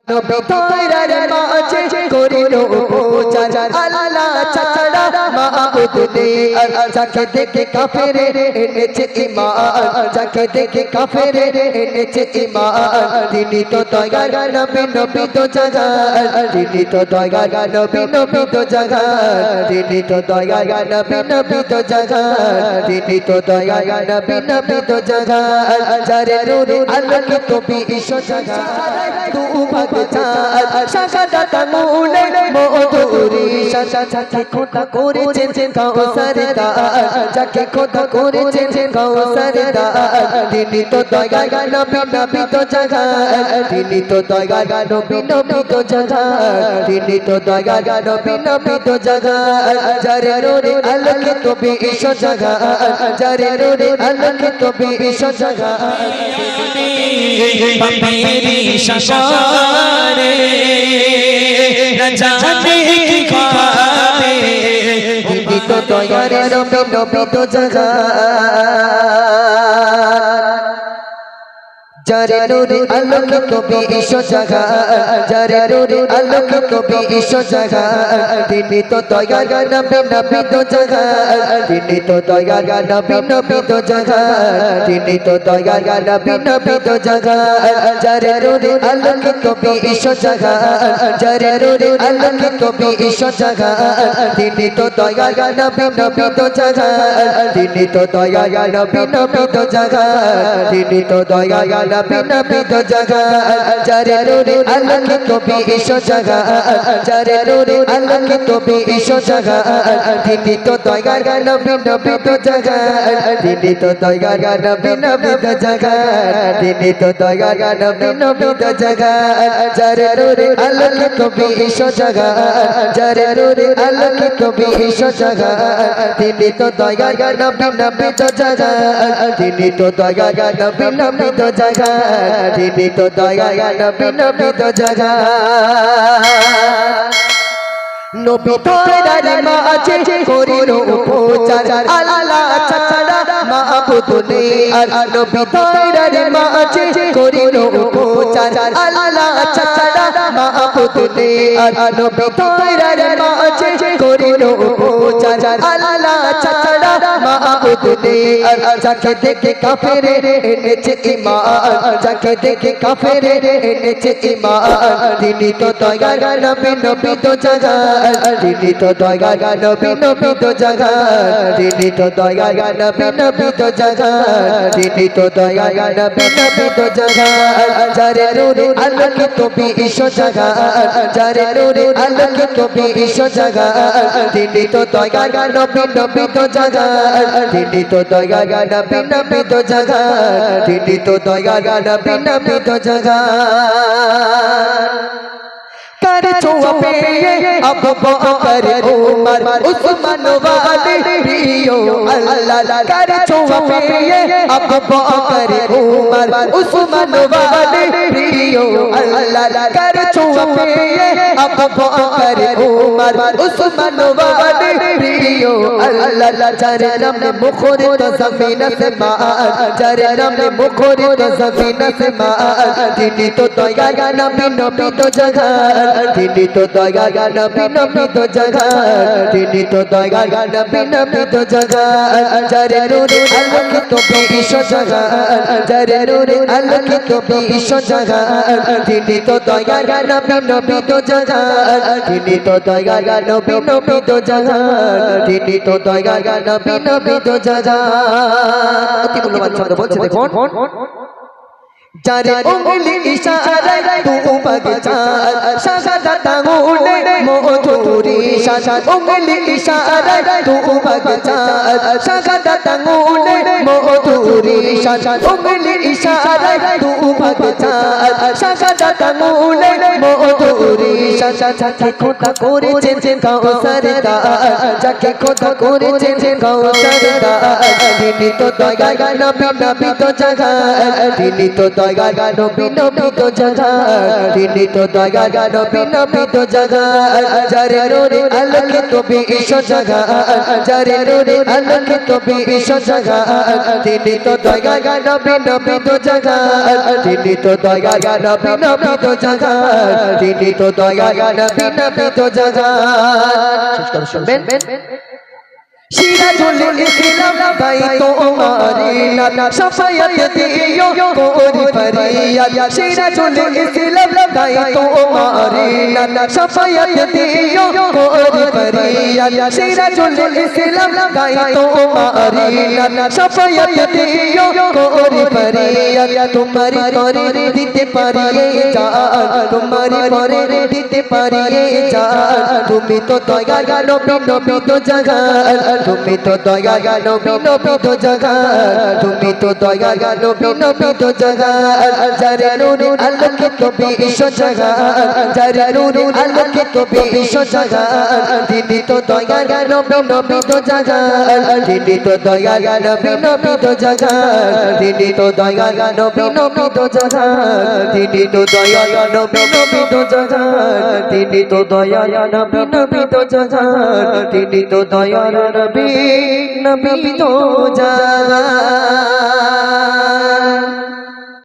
নবী তোরার মাঝে করিল উপচার আল্লাহ ছাড়া মাবুদ নেই যাকে দেখে কাফেরে এনেছে ঈমান যাকে দেখে কাফেরে এনেছে ঈমান তিনি তো দয়ার নবী নবী তো জাগার তিনি তো দয়ার নবী নবী তো জাগার তিনি তো দয়ার নবী নবী তো জাগার তিনি তো দয়ার নবী নবী তো জাগার যারে নূরে আলোকে তুমি ঈশো জাগার তু শাখাটা মূলে মধুরী যাকে খোদা করেছেন কাউসার দার যাকে খোদা করেছেন কাউসার দার তিনি তো দয়ার নবী নবী তো জাগার তিনি তো দয়ার নবী নবী তো জাগার তিনি তো দয়ার নবী নবী তো জাগার যারে নূরে আলোকে তুমি ঈশো জাগার যারে নূরে আলোকে তুমি ঈশো জাগার मेरी शशारे न जाने की ख्वाबे दीदी तो दयारे नबी नबी तो जगार যারে নূরে আলোকে তুমি ঈশো জাগার যারে নূরে আলোকে তুমি ঈশো জাগার তিনি তো দয়ার নবী নবী তো জাগার তিনি তো দয়ার নবী নবী তো জাগার তিনি তো দয়ার নবী নবী তো জাগার যারে নূরে আলোকে তুমি ঈশো জাগার যারে নূরে আলোকে তুমি ঈশো জাগার তিনি তো দয়ার নবী নবী তো জাগার তিনি তো দয়ার নবী নবী তো জাগার তিনি তো দয়ার নবী নবী তো জাগার যারে নূরে আলোকে তুমি ঈশো জাগার যারে নূরে আলোকে তুমি ঈশো জাগার তিনি তো দয়ার নবী নবী তো জাগার তিনি তো দয়ার নবী নবী তো জাগার তিনি তো দয়ার নবী নবী তো জাগার যারে নূরে আলোকে তুমি ঈশো জাগার যারে নূরে আলোকে তুমি ঈশো জাগার তিনি তো দয়ার নবী নবী তো জাগার তিনি তো দয়ার নবী নবী তো জাগার তিনি তো দয়ার নবী নবী তো জাগার নবী তোরার মাঝে করিল উপচার আল্লাহ ছাড়া মাবুদ নেই নবী তোরার মাঝে করিল উপচার আল্লাহ ছাড়া মাবুদ নেই নবী তোরার মাঝে করিল উপচার আল্লাহ ছাড়া মাবুদ নেই যাকে দেখে কাফেরে এনেছে ঈমান যাকে দেখে কাফেরে এনেছে ঈমান তিনি তো দয়ার নবী নবী তো জাগার তিনি তো দয়ার নবী নবী তো জাগার তিনি তো দয়ার নবী নবী তো জাগার তিনি তো দয়ার নবী নবী তো জাগার যারে নূরে আলোকে তুমি ঈশো জাগার যারে নূরে আলোকে তুমি ঈশো জাগার তিনি তো দয়ার নবী নবী তো জাগার তিনি তো দয়ার নবী নবী তো জাগার তিনি তো দয়ার নবী নবী তো জাগার कर छुआ पे अबू बकर उमर उस्मान वाले प्रियो अल्लाह कर छुआ पे अबू बकर उमर उस्मान वाले प्रियो अल्लाह कर छुआ पे अबू बकर उमर उस्मान वाले प्रियो अल्लाह जारे नाम मुखरित ज़मीन से मार जारे नाम मुखरित ज़मीन से मार তিনি তো দয়ার নবী নবী তো জাগার তিনি তো দয়ার নবী নবী তো জাগার তিনি তো দয়ার নবী নবী তো জাগার যারে নূরে আলোকে তুমি ঈশো জাগার যারে নূরে আলোকে তুমি ঈশো জাগার তিনি তো দয়ার নবী নবী তো জাগার তিনি তো দয়ার নবী নবী তো জাগার তিনি তো দয়ার নবী নবী তো জাগার অতি মূল্যবান শব্দ বলছে দেখুন যারে উঙ্গলি ইশারায় তু বাগচার শাখাটা মূলে মধুরী শাখা উঙ্গলি ইশারায় তু বাগচার শাখাটা মূলে মধুরী শাখা উঙ্গলি ইশারায় তু বাগচার শাখাটা মূলে মধুরী শাখা যাকে খোদা করেছেন কাউসার দার যাকে খোদা করেছেন কাউসার দার তিনি তো দয়ার নবী নবী তো জাগার তিনি তো দয়ার নবী নবী তো জাগার তিনি তো দয়ার নবী নবী তো জাগার যারে নূরে আলোকে তুমি ঈশো জাগার যারে নূরে আলোকে তুমি ঈশো জাগার তিনি তো দয়া নবী নবী তো জাগান তিনি তো দয়া নবী নবী তো জাগান তিনি তো দয়া নবী নবী তো জাগান শুনবেন সিরাজুল ইসলাম তাই তোমারি নাম শাফায়াত দিও কোরি ফরিয়াদ সিরাজুল ইসলাম তাই তোমারি নাম শাফায়াত দিও কোরি ফরিয়াদ সিরাজুল ইসলাম তাই তোমারি নাম শাফায়াত দিও কোরি ফরিয়াদ তোমারি তরে দিতে পারি জান তোমারি পরে দিতে পারি জান তুমি তো দয়া নবী নবী তো জাগান তুমি তো দয়া নবী নবী তো জাগান তুমি তো দয়া নবী নবী তো জাগান যারে নূরে আলোকিত বিশ্ব জাগান যারে নূরে আলোকিত বিশ্ব জাগান তিনি তো দয়া নবী নবী তো জাগান তিনি তো দয়া নবী নবী তো জাগান তিনি তো দয়া নবী নবী তো জাগান তিনি তো দয়া নবী নবী তো জাগান তিনি তো দয়া নবী নবী তো জাগান তিনি তো দয়া নবী নবী তো জাগান